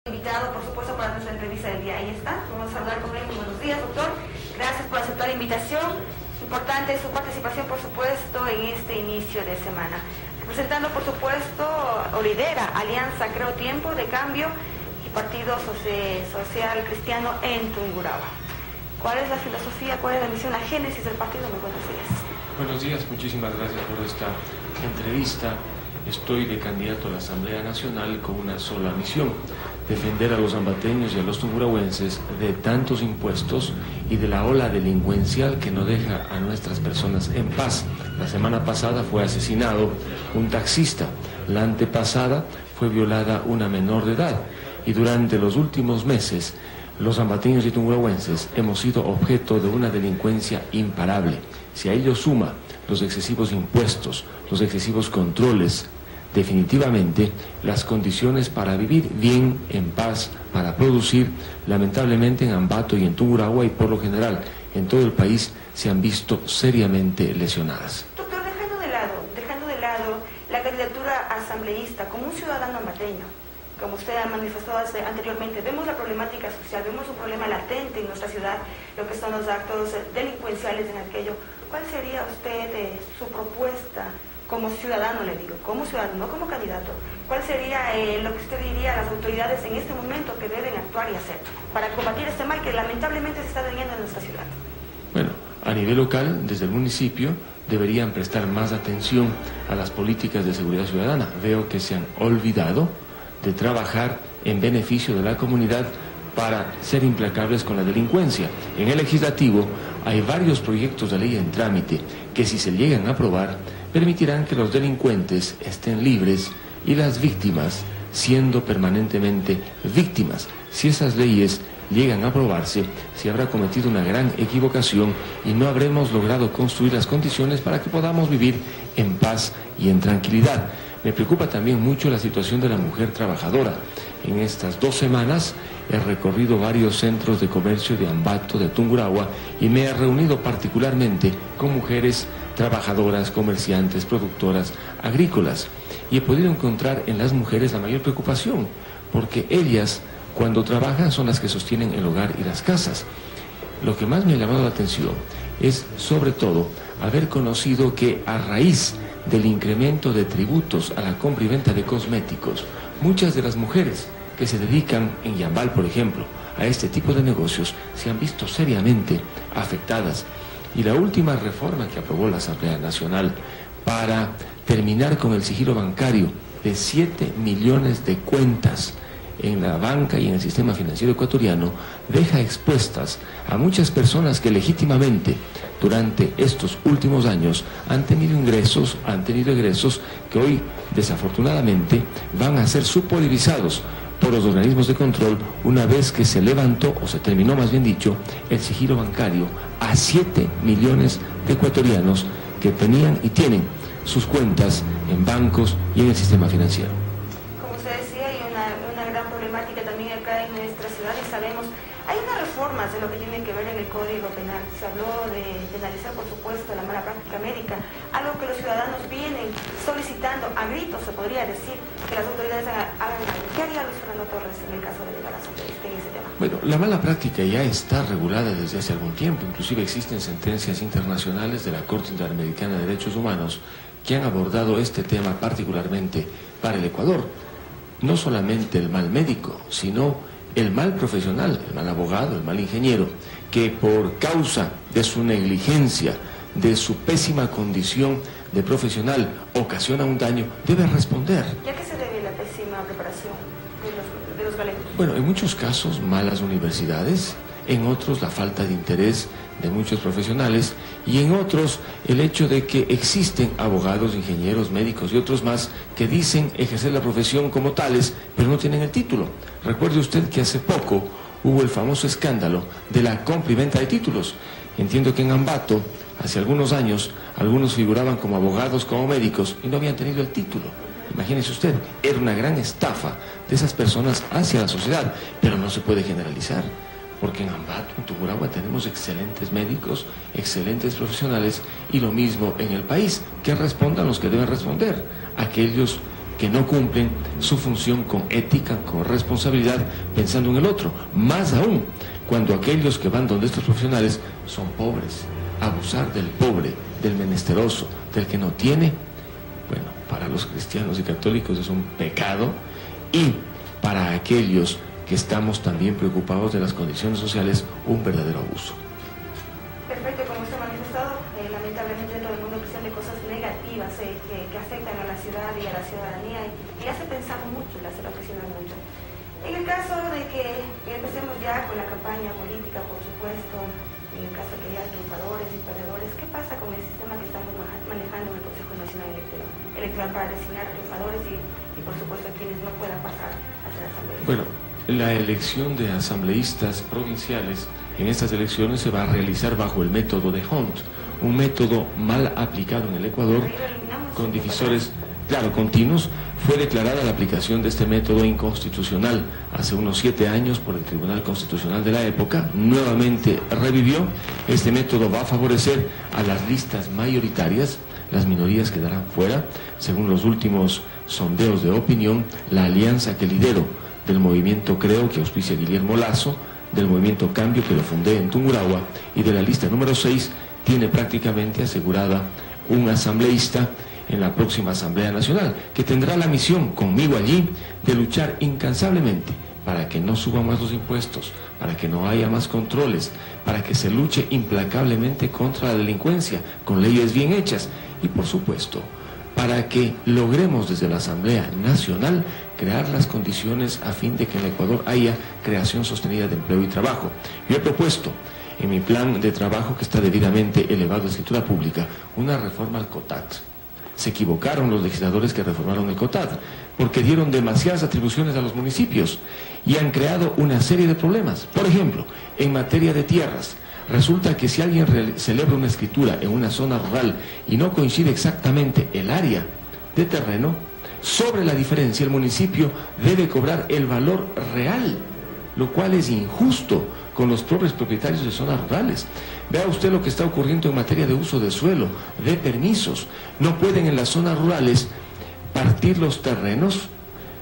Invitado, por supuesto, para nuestra entrevista del día. Ahí está, vamos a hablar con él. Buenos días, doctor. Gracias por aceptar la invitación. Importante su participación, por supuesto, en este inicio de semana. Representando, por supuesto, o lidera Alianza Creo Tiempo de Cambio y Partido Social Cristiano en Tungurahua. ¿Cuál es la filosofía, cuál es la misión, la génesis del partido? Muy buenos días. Buenos días, muchísimas gracias por esta entrevista. Estoy de candidato a la Asamblea Nacional con una sola misión: defender a los ambateños y a los tungurahuenses de tantos impuestos y de la ola delincuencial que no deja a nuestras personas en paz. La semana pasada fue asesinado un taxista, la antepasada fue violada una menor de edad y durante los últimos meses los ambateños y tungurahuenses hemos sido objeto de una delincuencia imparable. Si a ello suma los excesivos impuestos, los excesivos controles, definitivamente las condiciones para vivir bien, en paz, para producir, lamentablemente en Ambato y en Tungurahua y por lo general en todo el país se han visto seriamente lesionadas. Doctor, dejando de lado la candidatura asambleísta como un ciudadano ambateño, como usted ha manifestado anteriormente, vemos la problemática social, vemos un problema latente en nuestra ciudad, lo que son los actos delincuenciales en aquello. ¿Cuál sería usted su propuesta como ciudadano, le digo, como ciudadano, no como candidato? ¿Cuál sería lo que usted diría a las autoridades en este momento que deben actuar y hacer para combatir este mal que lamentablemente se está teniendo en nuestra ciudad? Bueno, a nivel local, desde el municipio, deberían prestar más atención a las políticas de seguridad ciudadana. Veo que se han olvidado de trabajar en beneficio de la comunidad para ser implacables con la delincuencia. En el legislativo hay varios proyectos de ley en trámite que, si se llegan a aprobar, permitirán que los delincuentes estén libres y las víctimas siendo permanentemente víctimas. Si esas leyes llegan a aprobarse, se habrá cometido una gran equivocación y no habremos logrado construir las condiciones para que podamos vivir en paz y en tranquilidad. Me preocupa también mucho la situación de la mujer trabajadora. En estas 2 semanas he recorrido varios centros de comercio de Ambato, de Tungurahua, y me he reunido particularmente con mujeres trabajadoras, comerciantes, productoras, agrícolas, y he podido encontrar en las mujeres la mayor preocupación, porque ellas, cuando trabajan, son las que sostienen el hogar y las casas. Lo que más me ha llamado la atención es, sobre todo, haber conocido que a raíz del incremento de tributos a la compra y venta de cosméticos, muchas de las mujeres que se dedican en Yambal, por ejemplo, a este tipo de negocios, se han visto seriamente afectadas. Y la última reforma que aprobó la Asamblea Nacional para terminar con el sigilo bancario de 7 millones de cuentas en la banca y en el sistema financiero ecuatoriano deja expuestas a muchas personas que legítimamente durante estos últimos años han tenido egresos que hoy desafortunadamente van a ser subpolitizados por los organismos de control una vez que se levantó, o se terminó más bien dicho, el sigilo bancario a 7 millones de ecuatorianos que tenían y tienen sus cuentas en bancos y en el sistema financiero. Como usted decía, hay una gran problemática también acá en nuestra ciudad y sabemos, hay unas reformas de lo que tiene que ver en el Código Penal. Se habló de penalizar, por supuesto, la mala práctica médica, algo que los ciudadanos vienen solicitando a gritos, se podría decir, que las autoridades hagan algo. ¿Qué haría Luis Fernando Torres en el caso de llegar a en ese tema? Bueno, la mala práctica ya está regulada desde hace algún tiempo, inclusive existen sentencias internacionales de la Corte Interamericana de Derechos Humanos que han abordado este tema particularmente para el Ecuador. No solamente el mal médico, sino el mal profesional, el mal abogado, el mal ingeniero, que por causa de su negligencia, de su pésima condición de profesional, ocasiona un daño, debe responder. ¿Y a qué se debe la pésima preparación de los galegos? Bueno, en muchos casos malas universidades, en otros la falta de interés de muchos profesionales y en otros el hecho de que existen abogados, ingenieros, médicos y otros más que dicen ejercer la profesión como tales, pero no tienen el título. Recuerde usted que hace poco hubo el famoso escándalo de la compra y venta de títulos. Entiendo que en Ambato, hace algunos años, algunos figuraban como abogados, como médicos y no habían tenido el título. Imagínese usted, era una gran estafa de esas personas hacia la sociedad, pero no se puede generalizar. Porque en Ambato, en Tungurahua, tenemos excelentes médicos, excelentes profesionales, y lo mismo en el país, que respondan los que deben responder, aquellos que no cumplen su función con ética, con responsabilidad, pensando en el otro. Más aún, cuando aquellos que van donde estos profesionales son pobres. Abusar del pobre, del menesteroso, del que no tiene, bueno, para los cristianos y católicos es un pecado, y para aquellos que estamos también preocupados de las condiciones sociales, un verdadero abuso. Perfecto, como usted ha manifestado, lamentablemente dentro del mundo cristiano hay cosas negativas que afectan a la ciudad y a la ciudadanía y hace pensar mucho, le hace reflexionar mucho. En el caso de que empecemos ya con la campaña política, por supuesto, en el caso de que haya triunfadores y perdedores, ¿qué pasa con el sistema que estamos manejando en el Consejo Nacional Electoral para designar triunfadores y por supuesto quienes no puedan pasar a ser asambleístas? Bueno, la elección de asambleístas provinciales en estas elecciones se va a realizar bajo el método de Hunt, un método mal aplicado en el Ecuador, con divisores, claro, continuos. Fue declarada la aplicación de este método inconstitucional hace unos 7 años por el Tribunal Constitucional de la época. Nuevamente revivió. Este método va a favorecer a las listas mayoritarias, las minorías quedarán fuera. Según los últimos sondeos de opinión, la alianza que lidero del movimiento Creo, que auspicia Guillermo Lazo, del movimiento Cambio, que lo fundé en Tungurahua, y de la lista número 6, tiene prácticamente asegurada un asambleísta en la próxima Asamblea Nacional, que tendrá la misión, conmigo allí, de luchar incansablemente para que no suban más los impuestos, para que no haya más controles, para que se luche implacablemente contra la delincuencia, con leyes bien hechas, y por supuesto, para que logremos desde la Asamblea Nacional crear las condiciones a fin de que en el Ecuador haya creación sostenida de empleo y trabajo. Yo he propuesto en mi plan de trabajo, que está debidamente elevado a escritura pública, una reforma al COTAT. Se equivocaron los legisladores que reformaron el COTAT, porque dieron demasiadas atribuciones a los municipios y han creado una serie de problemas. Por ejemplo, en materia de tierras, resulta que si alguien celebra una escritura en una zona rural y no coincide exactamente el área de terreno, sobre la diferencia el municipio debe cobrar el valor real, lo cual es injusto con los propios propietarios de zonas rurales. Vea usted lo que está ocurriendo en materia de uso de suelo, de permisos. No pueden en las zonas rurales partir los terrenos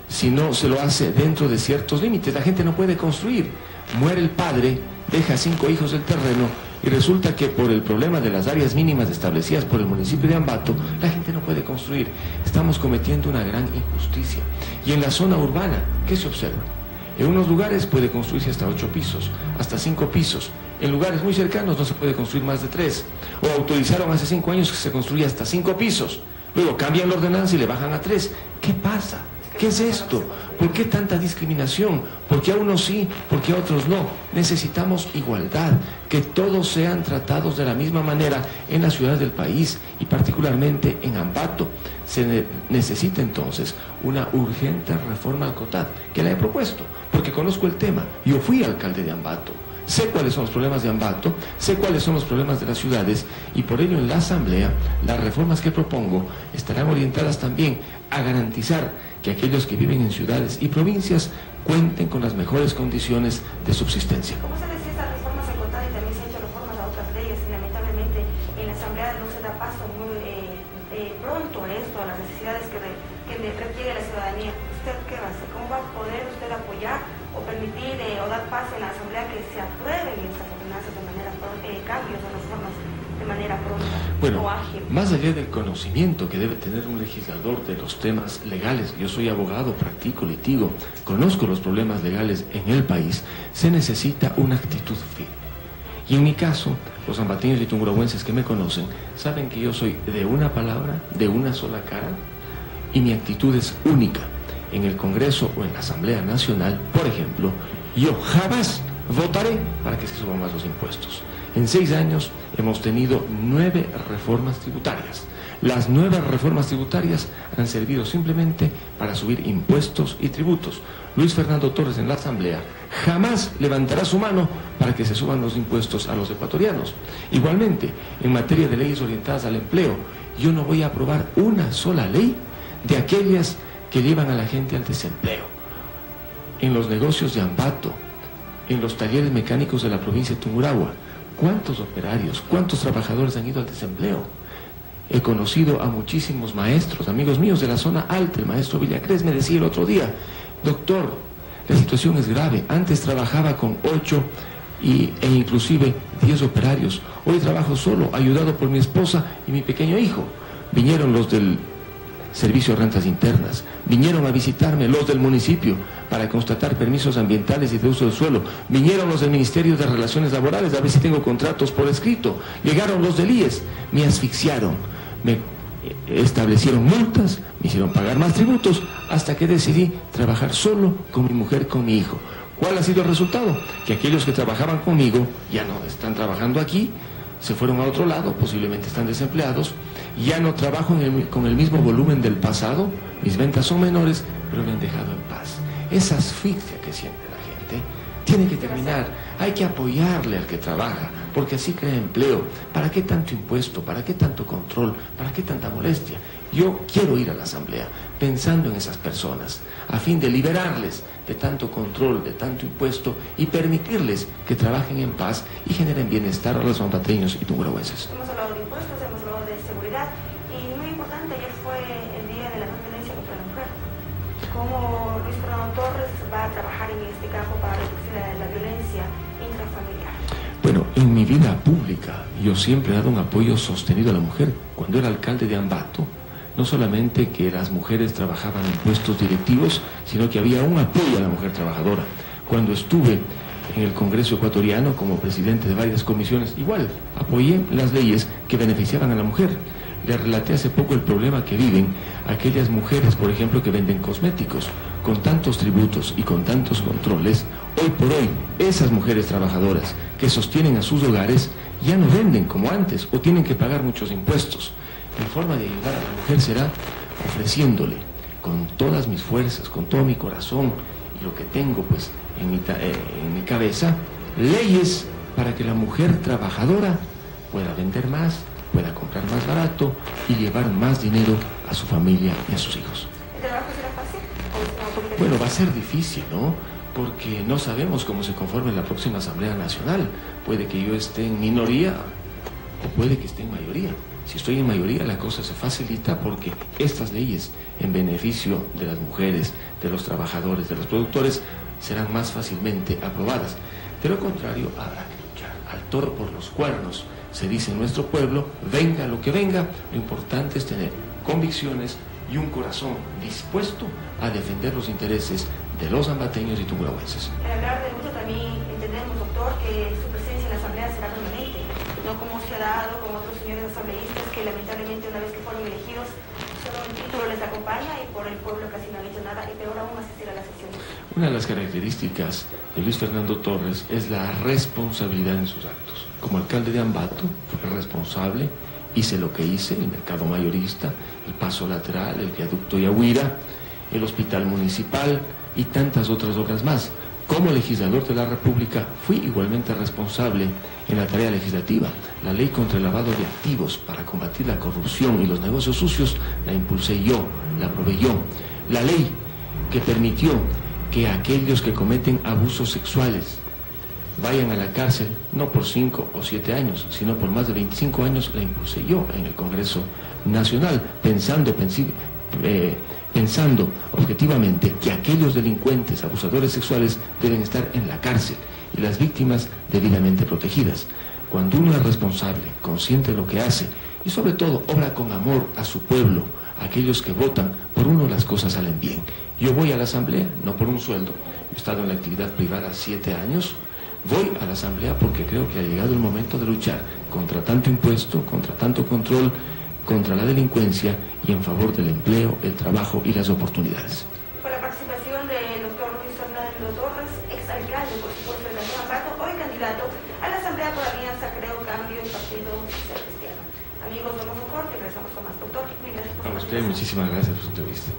si no se lo hace dentro de ciertos límites. La gente no puede construir. Muere el padre, deja 5 hijos del terreno y resulta que por el problema de las áreas mínimas establecidas por el municipio de Ambato, la gente no puede construir. Estamos cometiendo una gran injusticia. Y en la zona urbana, ¿qué se observa? En unos lugares puede construirse hasta 8 pisos, hasta 5 pisos. En lugares muy cercanos no se puede construir más de 3. O autorizaron hace 5 años que se construía hasta 5 pisos. Luego cambian la ordenanza y le bajan a 3. ¿Qué pasa? ¿Qué es esto? ¿Por qué tanta discriminación? ¿Por qué a unos sí? ¿Por qué a otros no? Necesitamos igualdad, que todos sean tratados de la misma manera en las ciudades del país y particularmente en Ambato. Se necesita entonces una urgente reforma al COTAT, que la he propuesto, porque conozco el tema. Yo fui alcalde de Ambato. Sé cuáles son los problemas de Ambato, sé cuáles son los problemas de las ciudades y por ello en la Asamblea las reformas que propongo estarán orientadas también a garantizar que aquellos que viven en ciudades y provincias cuenten con las mejores condiciones de subsistencia. ¿Cómo se decía estas reformas al COTAT y también se han hecho reformas a otras leyes? Y lamentablemente en la Asamblea no se da paso muy pronto a esto, a las necesidades que requiere la ciudadanía. ¿Usted qué va a hacer? ¿Cómo va a poder usted apoyar o permitir o dar paso en la Asamblea que se aprueben estas ordenanzas de manera cambios o reformas de manera pronta o ágil? Más allá del conocimiento que debe tener un legislador de los temas legales, yo soy abogado, practico, litigo, conozco los problemas legales en el país, se necesita una actitud firme. Y en mi caso, los ambateños y tungurahuenses que me conocen saben que yo soy de una palabra, de una sola cara, y mi actitud es única. En el Congreso o en la Asamblea Nacional, por ejemplo, yo jamás votaré para que se suban más los impuestos. En 6 años hemos tenido 9 reformas tributarias. Las 9 reformas tributarias han servido simplemente para subir impuestos y tributos. Luis Fernando Torres en la Asamblea jamás levantará su mano para que se suban los impuestos a los ecuatorianos. Igualmente, en materia de leyes orientadas al empleo, yo no voy a aprobar una sola ley de aquellas que llevan a la gente al desempleo. En los negocios de Ambato, en los talleres mecánicos de la provincia de Tungurahua, ¿cuántos operarios, cuántos trabajadores han ido al desempleo? he conocido a muchísimos maestros, amigos míos de la zona alta. El maestro Villacrés me decía el otro día: doctor, la situación es grave. Antes trabajaba con 8 e inclusive 10 operarios. Hoy trabajo solo, ayudado por mi esposa y mi pequeño hijo. Vinieron los del Servicio de Rentas Internas, vinieron a visitarme los del municipio para constatar permisos ambientales y de uso del suelo, vinieron los del Ministerio de Relaciones Laborales a ver si tengo contratos por escrito, llegaron los del IES, me asfixiaron, me establecieron multas, me hicieron pagar más tributos, hasta que decidí trabajar solo con mi mujer, con mi hijo. ¿Cuál ha sido el resultado? Que aquellos que trabajaban conmigo ya no están trabajando aquí, se fueron a otro lado, posiblemente están desempleados, ya no trabajo con el mismo volumen del pasado, mis ventas son menores, pero me han dejado en paz. Esa asfixia que siente la gente tiene que terminar. Hay que apoyarle al que trabaja, porque así crea empleo. ¿Para qué tanto impuesto? ¿Para qué tanto control? ¿Para qué tanta molestia? Yo quiero ir a la asamblea pensando en esas personas, a fin de liberarles de tanto control, de tanto impuesto, y permitirles que trabajen en paz y generen bienestar a los ambateños y tungurahüenses. Hemos hablado de impuestos, hemos hablado de seguridad, y muy importante, ayer fue el Día de la No Violencia contra la Mujer. ¿Cómo Luis Fernando Torres va a trabajar en este campo para reducir la violencia intrafamiliar? Bueno, en mi vida pública yo siempre he dado un apoyo sostenido a la mujer. Cuando era alcalde de Ambato, no solamente que las mujeres trabajaban en puestos directivos, sino que había un apoyo a la mujer trabajadora. Cuando estuve en el Congreso ecuatoriano como presidente de varias comisiones, igual apoyé las leyes que beneficiaban a la mujer. Le relaté hace poco el problema que viven aquellas mujeres, por ejemplo, que venden cosméticos. Con tantos tributos y con tantos controles, hoy por hoy, esas mujeres trabajadoras que sostienen a sus hogares ya no venden como antes o tienen que pagar muchos impuestos. Mi forma de ayudar a la mujer será ofreciéndole con todas mis fuerzas, con todo mi corazón y lo que tengo pues en mi cabeza, leyes para que la mujer trabajadora pueda vender más, pueda comprar más barato y llevar más dinero a su familia y a sus hijos. ¿El trabajo será fácil? Bueno, va a ser difícil, ¿no? Porque no sabemos cómo se conforme la próxima Asamblea Nacional. Puede que yo esté en minoría o puede que esté en mayoría. Si estoy en mayoría, la cosa se facilita porque estas leyes en beneficio de las mujeres, de los trabajadores, de los productores, serán más fácilmente aprobadas. De lo contrario, habrá que luchar. Al toro por los cuernos, se dice en nuestro pueblo, venga lo que venga, lo importante es tener convicciones y un corazón dispuesto a defender los intereses de los ambateños y tungurahüenses. Al hablar de lucha también entendemos, doctor, que su presencia en la asamblea será permanente, no como se ha dado con otros señores asambleístas que lamentablemente una vez que fueron elegidos solo el título les acompaña y por el pueblo casi no han hecho nada y peor aún asistir a las sesiones. Una de las características de Luis Fernando Torres es la responsabilidad en sus actos. Como alcalde de Ambato fue responsable, hice lo que hice, el mercado mayorista, el paso lateral, el viaducto Yahuira, el hospital municipal y tantas otras obras más. Como legislador de la República fui igualmente responsable en la tarea legislativa. La ley contra el lavado de activos para combatir la corrupción y los negocios sucios la impulsé yo, la aprobé yo. La ley que permitió que aquellos que cometen abusos sexuales vayan a la cárcel no por 5 o 7 años, sino por más de 25 años, la impulsé yo en el Congreso Nacional, pensando objetivamente que aquellos delincuentes, abusadores sexuales deben estar en la cárcel y las víctimas debidamente protegidas. Cuando uno es responsable, consciente de lo que hace y sobre todo obra con amor a su pueblo, a aquellos que votan por uno, las cosas salen bien. Yo voy a la asamblea no por un sueldo, he estado en la actividad privada 7 años, voy a la asamblea porque creo que ha llegado el momento de luchar contra tanto impuesto, contra tanto control, contra la delincuencia y en favor del empleo, el trabajo y las oportunidades. Fue la participación del doctor Luis Fernando Torres, exalcalde, por supuesto, de la ciudad de Ambato, hoy candidato a la Asamblea por Alianza Creo Cambio y Partido Social Cristiano. Amigos, vamos a un corte y regresamos con más, doctor. Gracias por su A usted, muchísimas gracias por su entrevista.